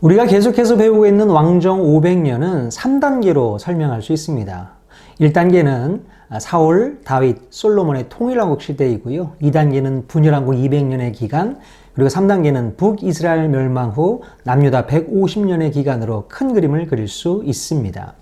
우리가 계속해서 배우고 있는 왕정 500년은 3단계로 설명할 수 있습니다. 1단계는 사울, 다윗, 솔로몬의 통일왕국 시대이고요. 2단계는 분열왕국 200년의 기간, 그리고 3단계는 북이스라엘 멸망 후 남유다 150년의 기간으로 큰 그림을 그릴 수 있습니다.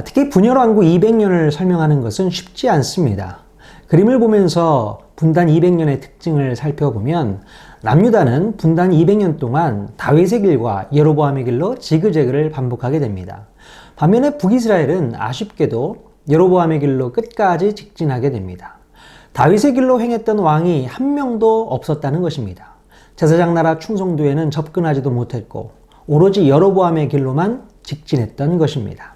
특히 분열왕국 200년을 설명하는 것은 쉽지 않습니다. 그림을 보면서 분단 200년의 특징을 살펴보면 남유다는 분단 200년 동안 다윗의 길과 여로보암의 길로 지그재그를 반복하게 됩니다. 반면에 북이스라엘은 아쉽게도 여로보암의 길로 끝까지 직진하게 됩니다. 다윗의 길로 행했던 왕이 한 명도 없었다는 것입니다. 제사장 나라 충성도에는 접근하지도 못했고 오로지 여로보암의 길로만 직진했던 것입니다.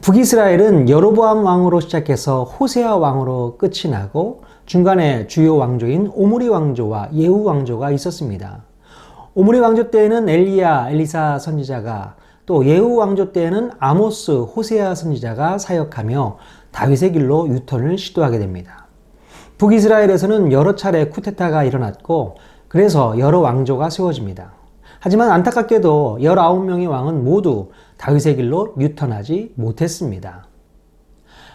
북이스라엘은 여로보암 왕으로 시작해서 호세아 왕으로 끝이 나고 중간에 주요 왕조인 오므리 왕조와 예후 왕조가 있었습니다. 오므리 왕조 때에는 엘리야, 엘리사 선지자가, 또 예후 왕조 때에는 아모스, 호세아 선지자가 사역하며 다윗의 길로 유턴을 시도하게 됩니다. 북이스라엘에서는 여러 차례 쿠데타가 일어났고 그래서 여러 왕조가 세워집니다. 하지만 안타깝게도 19명의 왕은 모두 다윗의 길로 유턴하지 못했습니다.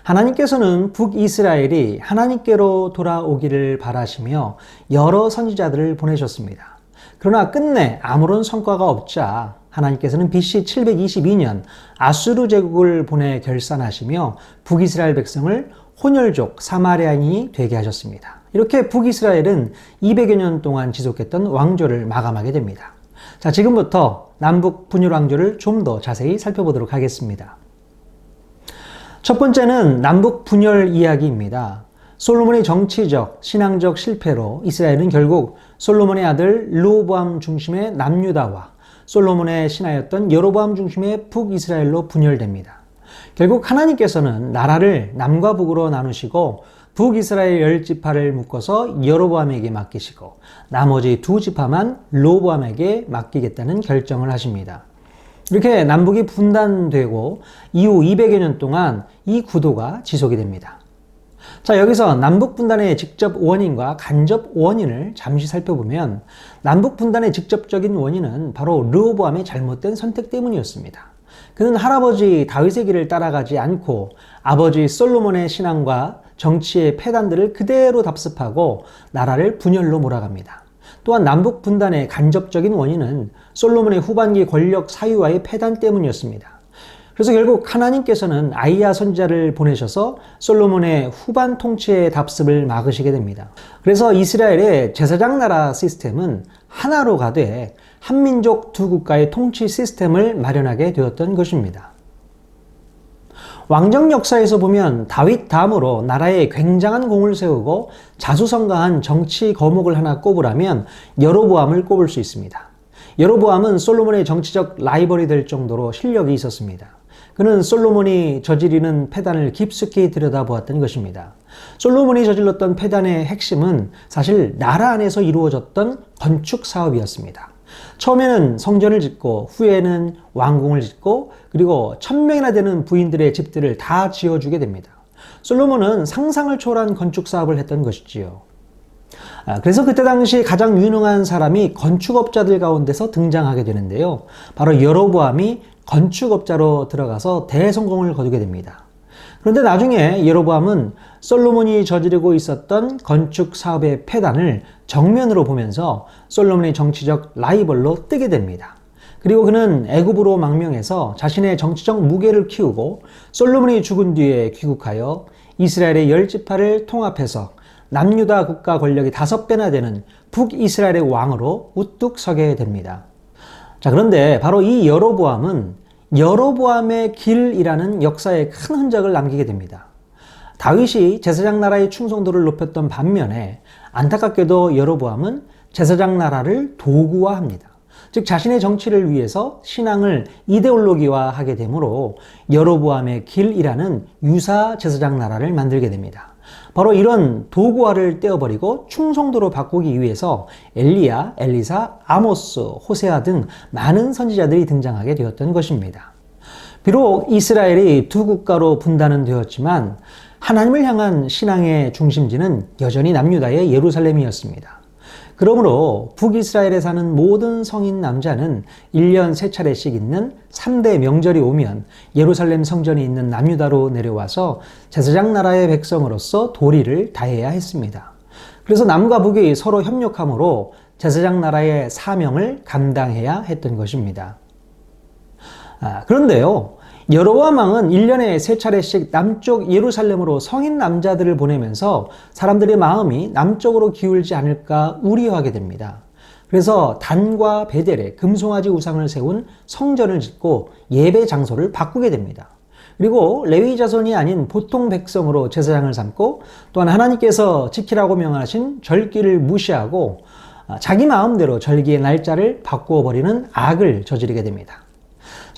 하나님께서는 북이스라엘이 하나님께로 돌아오기를 바라시며 여러 선지자들을 보내셨습니다. 그러나 끝내 아무런 성과가 없자 하나님께서는 BC 722년 아수르 제국을 보내 결산하시며 북이스라엘 백성을 혼혈족 사마리아인이 되게 하셨습니다. 이렇게 북이스라엘은 200여 년 동안 지속했던 왕조를 마감하게 됩니다. 자, 지금부터 남북 분열 왕조를 좀 더 자세히 살펴보도록 하겠습니다. 첫 번째는 남북 분열 이야기입니다. 솔로몬의 정치적, 신앙적 실패로 이스라엘은 결국 솔로몬의 아들 르호보암 중심의 남유다와 솔로몬의 신하였던 여로보암 중심의 북이스라엘로 분열됩니다. 결국 하나님께서는 나라를 남과 북으로 나누시고 북이스라엘 10지파를 묶어서 여로보암에게 맡기시고 나머지 2지파만 르호보암에게 맡기겠다는 결정을 하십니다. 이렇게 남북이 분단되고 이후 200여 년 동안 이 구도가 지속이 됩니다. 자, 여기서 남북 분단의 직접 원인과 간접 원인을 잠시 살펴보면 남북 분단의 직접적인 원인은 바로 르호보암의 잘못된 선택 때문이었습니다. 그는 할아버지 다윗의 길을 따라가지 않고 아버지 솔로몬의 신앙과 정치의 폐단들을 그대로 답습하고 나라를 분열로 몰아갑니다. 또한 남북 분단의 간접적인 원인은 솔로몬의 후반기 권력 사유와의 폐단 때문이었습니다. 그래서 결국 하나님께서는 아히야 선지자를 보내셔서 솔로몬의 후반 통치의 답습을 막으시게 됩니다. 그래서 이스라엘의 제사장 나라 시스템은 하나로 가되 한민족 두 국가의 통치 시스템을 마련하게 되었던 것입니다. 왕정 역사에서 보면 다윗 다음으로 나라에 굉장한 공을 세우고 자수성가한 정치 거목을 하나 꼽으라면 여로보암을 꼽을 수 있습니다. 여로보암은 솔로몬의 정치적 라이벌이 될 정도로 실력이 있었습니다. 그는 솔로몬이 저지르는 폐단을 깊숙이 들여다보았던 것입니다. 솔로몬이 저질렀던 폐단의 핵심은 사실 나라 안에서 이루어졌던 건축 사업이었습니다. 처음에는 성전을 짓고 후에는 왕궁을 짓고 그리고 1000명이나 되는 부인들의 집들을 다 지어주게 됩니다. 솔로몬은 상상을 초월한 건축 사업을 했던 것이지요. 그래서 그때 당시 가장 유능한 사람이 건축업자들 가운데서 등장하게 되는데요. 바로 여로보암이 건축업자로 들어가서 대성공을 거두게 됩니다. 그런데 나중에 여로보암은 솔로몬이 저지르고 있었던 건축 사업의 폐단을 정면으로 보면서 솔로몬의 정치적 라이벌로 뜨게 됩니다. 그리고 그는 애굽으로 망명해서 자신의 정치적 무게를 키우고 솔로몬이 죽은 뒤에 귀국하여 이스라엘의 10지파를 통합해서 남유다 국가 권력이 5배나 되는 북이스라엘의 왕으로 우뚝 서게 됩니다. 자, 그런데 바로 이 여로보암은 여로보암의 길이라는 역사에 큰 흔적을 남기게 됩니다. 다윗이 제사장 나라의 충성도를 높였던 반면에 안타깝게도 여로보암은 제사장 나라를 도구화합니다. 즉 자신의 정치를 위해서 신앙을 이데올로기화하게 되므로 여로보암의 길이라는 유사 제사장 나라를 만들게 됩니다. 바로 이런 도구화를 떼어버리고 충성도로 바꾸기 위해서 엘리야, 엘리사, 아모스, 호세아 등 많은 선지자들이 등장하게 되었던 것입니다. 비록 이스라엘이 두 국가로 분단은 되었지만 하나님을 향한 신앙의 중심지는 여전히 남유다의 예루살렘이었습니다. 그러므로 북이스라엘에 사는 모든 성인 남자는 1년 3차례씩 있는 3대 명절이 오면 예루살렘 성전이 있는 남유다로 내려와서 제사장 나라의 백성으로서 도리를 다해야 했습니다. 그래서 남과 북이 서로 협력함으로 제사장 나라의 사명을 감당해야 했던 것입니다. 그런데요, 여로보암 왕은 1년에 3차례씩 남쪽 예루살렘으로 성인 남자들을 보내면서 사람들의 마음이 남쪽으로 기울지 않을까 우려하게 됩니다. 그래서 단과 베델에 금송아지 우상을 세운 성전을 짓고 예배 장소를 바꾸게 됩니다. 그리고 레위 자손이 아닌 보통 백성으로 제사장을 삼고, 또한 하나님께서 지키라고 명하신 절기를 무시하고 자기 마음대로 절기의 날짜를 바꾸어 버리는 악을 저지르게 됩니다.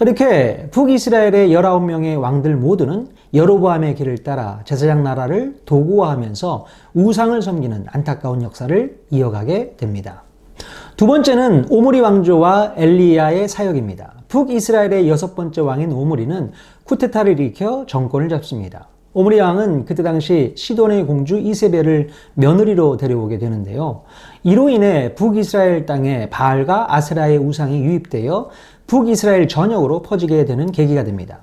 이렇게 북이스라엘의 19명의 왕들 모두는 여로보암의 길을 따라 제사장 나라를 도구화하면서 우상을 섬기는 안타까운 역사를 이어가게 됩니다. 두 번째는 오므리 왕조와 엘리야의 사역입니다. 북이스라엘의 6번째 왕인 오므리는 쿠데타를 일으켜 정권을 잡습니다. 오므리 왕은 그때 당시 시돈의 공주 이세벨을 며느리로 데려오게 되는데요. 이로 인해 북이스라엘 땅에 바알과 아세라의 우상이 유입되어 북이스라엘 전역으로 퍼지게 되는 계기가 됩니다.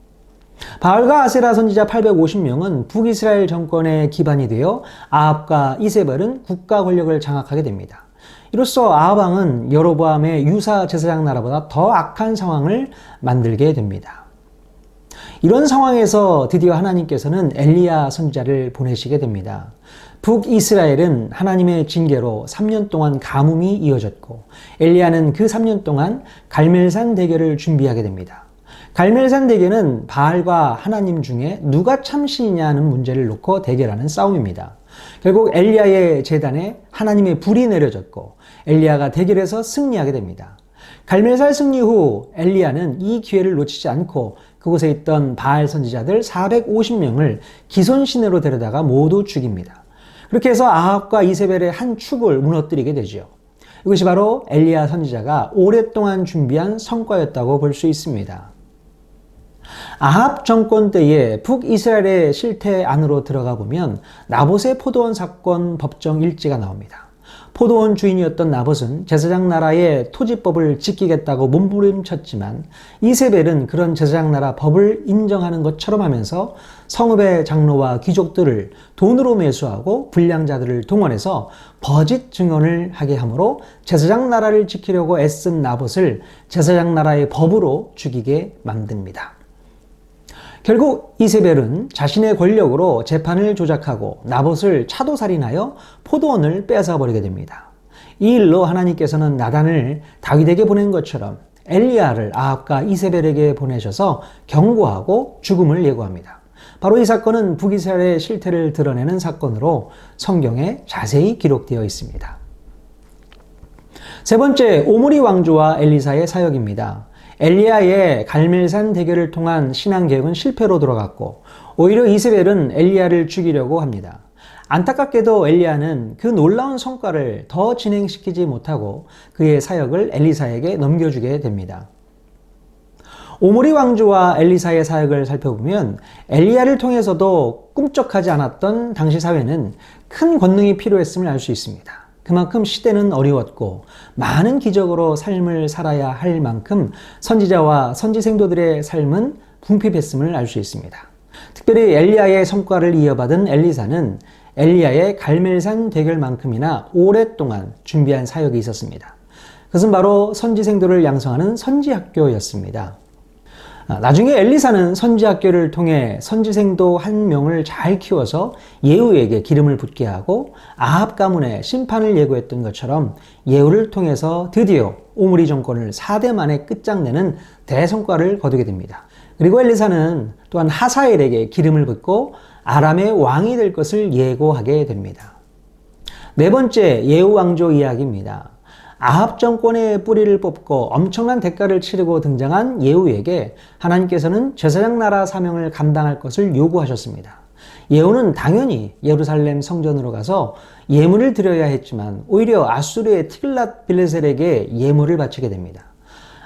바알과 아세라 선지자 850명은 북이스라엘 정권의 기반이 되어 아합과 이세벨은 국가 권력을 장악하게 됩니다. 이로써 아합 왕은 여로보암의 유사 제사장 나라보다 더 악한 상황을 만들게 됩니다. 이런 상황에서 드디어 하나님께서는 엘리야 선지자를 보내시게 됩니다. 북이스라엘은 하나님의 징계로 3년 동안 가뭄이 이어졌고, 엘리야는 그 3년 동안 갈멜산 대결을 준비하게 됩니다. 갈멜산 대결은 바알과 하나님 중에 누가 참신이냐 하는 문제를 놓고 대결하는 싸움입니다. 결국 엘리야의 제단에 하나님의 불이 내려졌고 엘리야가 대결에서 승리하게 됩니다. 갈멜산 승리 후 엘리야는 이 기회를 놓치지 않고 그곳에 있던 바알 선지자들 450명을 기손 시내로 데려다가 모두 죽입니다. 그렇게 해서 아합과 이세벨의 한 축을 무너뜨리게 되죠. 이것이 바로 엘리야 선지자가 오랫동안 준비한 성과였다고 볼 수 있습니다. 아합 정권 때에 북이스라엘의 실태 안으로 들어가 보면 나봇의 포도원 사건 법정 일지가 나옵니다. 포도원 주인이었던 나봇은 제사장 나라의 토지법을 지키겠다고 몸부림쳤지만 이세벨은 그런 제사장 나라 법을 인정하는 것처럼 하면서 성읍의 장로와 귀족들을 돈으로 매수하고 불량자들을 동원해서 거짓 증언을 하게 하므로 제사장 나라를 지키려고 애쓴 나봇을 제사장 나라의 법으로 죽이게 만듭니다. 결국 이세벨은 자신의 권력으로 재판을 조작하고 나봇을 차도살인하여 포도원을 빼앗아버리게 됩니다. 이 일로 하나님께서는 나단을 다윗에게 보낸 것처럼 엘리야를 아합과 이세벨에게 보내셔서 경고하고 죽음을 예고합니다. 바로 이 사건은 북이스라엘의 실태를 드러내는 사건으로 성경에 자세히 기록되어 있습니다. 세 번째, 오므리 왕조와 엘리사의 사역입니다. 엘리야의 갈멜산 대결을 통한 신앙개혁은 실패로 돌아갔고 오히려 이세벨은 엘리야를 죽이려고 합니다. 안타깝게도 엘리야는 그 놀라운 성과를 더 진행시키지 못하고 그의 사역을 엘리사에게 넘겨주게 됩니다. 오므리 왕조와 엘리사의 사역을 살펴보면 엘리야를 통해서도 꿈쩍하지 않았던 당시 사회는 큰 권능이 필요했음을 알 수 있습니다. 그만큼 시대는 어려웠고 많은 기적으로 삶을 살아야 할 만큼 선지자와 선지생도들의 삶은 궁핍했음을 알 수 있습니다. 특별히 엘리야의 성과를 이어받은 엘리사는 엘리야의 갈멜산 대결만큼이나 오랫동안 준비한 사역이 있었습니다. 그것은 바로 선지생도를 양성하는 선지학교였습니다. 나중에 엘리사는 선지학교를 통해 선지생도 한 명을 잘 키워서 예후에게 기름을 붓게 하고 아합 가문의 심판을 예고했던 것처럼 예후를 통해서 드디어 오므리 정권을 4대 만에 끝장내는 대성과를 거두게 됩니다. 그리고 엘리사는 또한 하사엘에게 기름을 붓고 아람의 왕이 될 것을 예고하게 됩니다. 네 번째, 예후 왕조 이야기입니다. 아합 정권의 뿌리를 뽑고 엄청난 대가를 치르고 등장한 예후에게 하나님께서는 제사장 나라 사명을 감당할 것을 요구하셨습니다. 예후는 당연히 예루살렘 성전으로 가서 예물을 드려야 했지만 오히려 아수르의 티글랏 빌레셀에게 예물을 바치게 됩니다.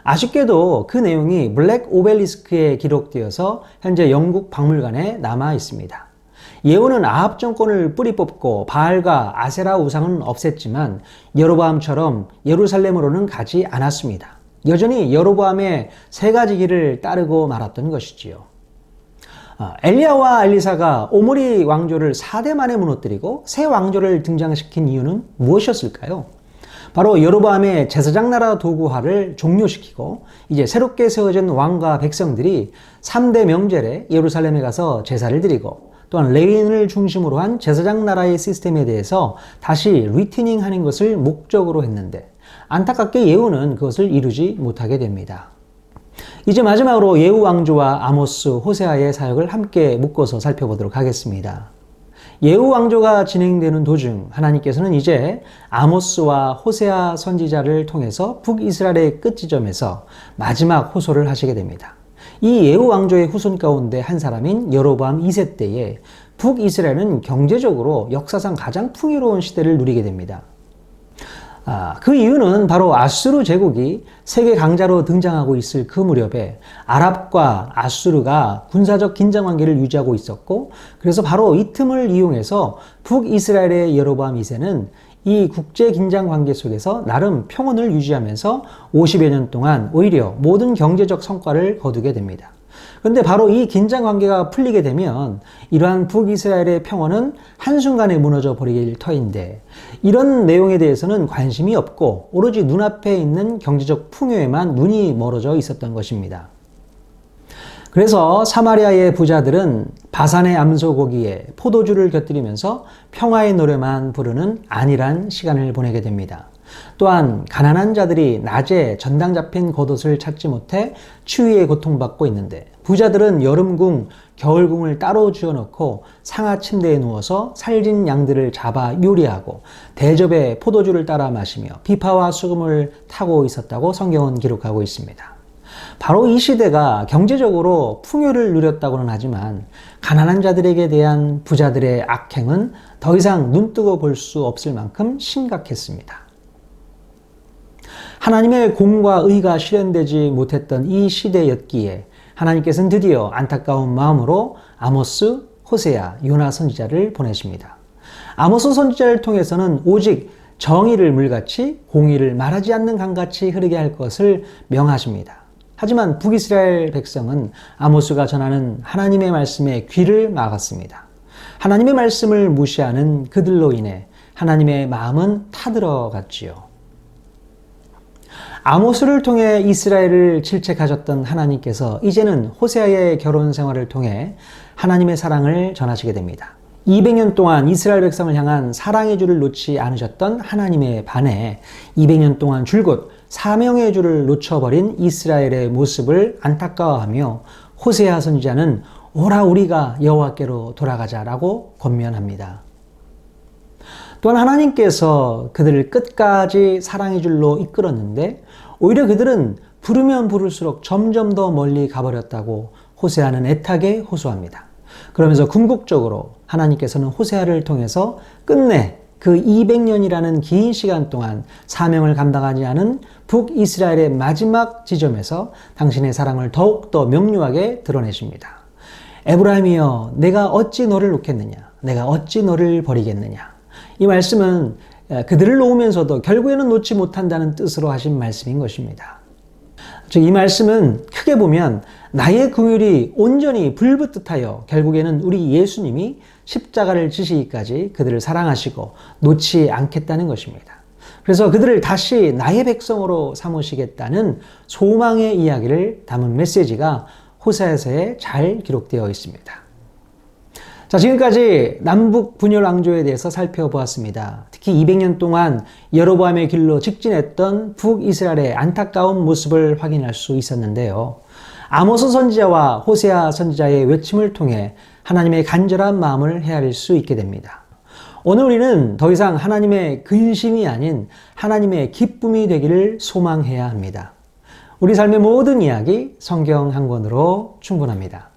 아쉽게도 그 내용이 블랙 오벨리스크에 기록되어서 현재 영국 박물관에 남아 있습니다. 예후는 아합 정권을 뿌리 뽑고 바알과 아세라 우상은 없앴지만 여로보암처럼 예루살렘으로는 가지 않았습니다. 여전히 여로보암의 세 가지 길을 따르고 말았던 것이지요. 엘리야와 엘리사가 오므리 왕조를 4대 만에 무너뜨리고 새 왕조를 등장시킨 이유는 무엇이었을까요? 바로 여로보암의 제사장 나라 도구화를 종료시키고 이제 새롭게 세워진 왕과 백성들이 3대 명절에 예루살렘에 가서 제사를 드리고 또한 레위인을 중심으로 한 제사장 나라의 시스템에 대해서 다시 리튜닝하는 것을 목적으로 했는데 안타깝게 예후는 그것을 이루지 못하게 됩니다. 이제 마지막으로 예후 왕조와 아모스, 호세아의 사역을 함께 묶어서 살펴보도록 하겠습니다. 예후 왕조가 진행되는 도중 하나님께서는 이제 아모스와 호세아 선지자를 통해서 북이스라엘의 끝지점에서 마지막 호소를 하시게 됩니다. 이 예후 왕조의 후손 가운데 한 사람인 여로보암 2세 때에 북이스라엘은 경제적으로 역사상 가장 풍요로운 시대를 누리게 됩니다. 그 이유는 바로 아수르 제국이 세계 강자로 등장하고 있을 그 무렵에 아랍과 아수르가 군사적 긴장 관계를 유지하고 있었고, 그래서 바로 이 틈을 이용해서 북이스라엘의 여로보암 2세는 이 국제 긴장 관계 속에서 나름 평온을 유지하면서 50여 년 동안 오히려 모든 경제적 성과를 거두게 됩니다. 그런데 바로 이 긴장 관계가 풀리게 되면 이러한 북이스라엘의 평화는 한순간에 무너져 버릴 터인데, 이런 내용에 대해서는 관심이 없고 오로지 눈앞에 있는 경제적 풍요에만 눈이 멀어져 있었던 것입니다. 그래서 사마리아의 부자들은 바산의 암소고기에 포도주를 곁들이면서 평화의 노래만 부르는 안일한 시간을 보내게 됩니다. 또한 가난한 자들이 낮에 전당 잡힌 겉옷을 찾지 못해 추위에 고통받고 있는데, 부자들은 여름궁, 겨울궁을 따로 지어놓고 상하 침대에 누워서 살진 양들을 잡아 요리하고 대접에 포도주를 따라 마시며 비파와 수금을 타고 있었다고 성경은 기록하고 있습니다. 바로 이 시대가 경제적으로 풍요를 누렸다고는 하지만 가난한 자들에게 대한 부자들의 악행은 더 이상 눈뜨고 볼 수 없을 만큼 심각했습니다. 하나님의 공과 의가 실현되지 못했던 이 시대였기에 하나님께서는 드디어 안타까운 마음으로 아모스, 호세아, 요나 선지자를 보내십니다. 아모스 선지자를 통해서는 오직 정의를 물같이 공의를 말하지 않는 강같이 흐르게 할 것을 명하십니다. 하지만 북이스라엘 백성은 아모스가 전하는 하나님의 말씀에 귀를 막았습니다. 하나님의 말씀을 무시하는 그들로 인해 하나님의 마음은 타들어갔지요. 아모스를 통해 이스라엘을 질책하셨던 하나님께서 이제는 호세아의 결혼 생활을 통해 하나님의 사랑을 전하시게 됩니다. 200년 동안 이스라엘 백성을 향한 사랑의 줄을 놓지 않으셨던 하나님에 반해 200년 동안 줄곧 사명의 줄을 놓쳐버린 이스라엘의 모습을 안타까워하며 호세아 선지자는 오라 우리가 여호와께로 돌아가자라고 권면합니다. 또한 하나님께서 그들을 끝까지 사랑의 줄로 이끌었는데 오히려 그들은 부르면 부를수록 점점 더 멀리 가버렸다고 호세아는 애타게 호소합니다. 그러면서 궁극적으로 하나님께서는 호세아를 통해서 끝내 그 200년이라는 긴 시간 동안 사명을 감당하지 않은 북이스라엘의 마지막 지점에서 당신의 사랑을 더욱더 명료하게 드러내십니다. 에브라임이여 내가 어찌 너를 놓겠느냐, 내가 어찌 너를 버리겠느냐. 이 말씀은 그들을 놓으면서도 결국에는 놓지 못한다는 뜻으로 하신 말씀인 것입니다. 즉 이 말씀은 크게 보면 나의 긍휼이 온전히 불붙듯하여 결국에는 우리 예수님이 십자가를 지시기까지 그들을 사랑하시고 놓지 않겠다는 것입니다. 그래서 그들을 다시 나의 백성으로 삼으시겠다는 소망의 이야기를 담은 메시지가 호세아서에 잘 기록되어 있습니다. 자, 지금까지 남북 분열 왕조에 대해서 살펴보았습니다. 특히 200년 동안 여로보암의 길로 직진했던 북이스라엘의 안타까운 모습을 확인할 수 있었는데요. 아모스 선지자와 호세아 선지자의 외침을 통해 하나님의 간절한 마음을 헤아릴 수 있게 됩니다. 오늘 우리는 더 이상 하나님의 근심이 아닌 하나님의 기쁨이 되기를 소망해야 합니다. 우리 삶의 모든 이야기 성경 한 권으로 충분합니다.